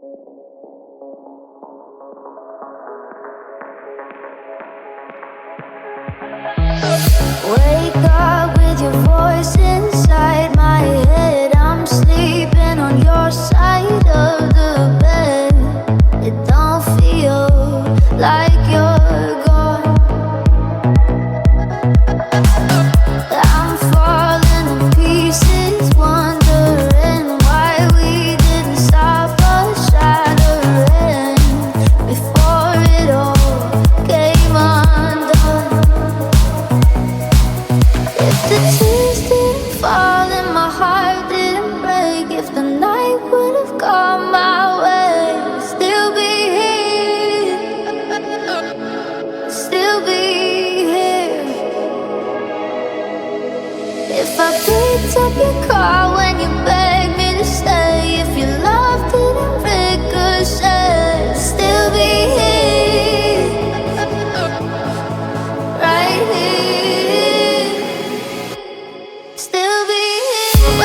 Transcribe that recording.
Wake up with your voice inside my head. I'm sleeping on your side of the bed. It don't feel like you're gone. I'm falling to pieces, wondering why we didn't stop us shattering before it all came undone. If the tears didn't fall and my heart didn't break, if the night would have gone my way, I'd still be here, still be here. If I picked up your call when you begged me to stay, if your love didn't ricochet, I'd still be here, right here, still be here.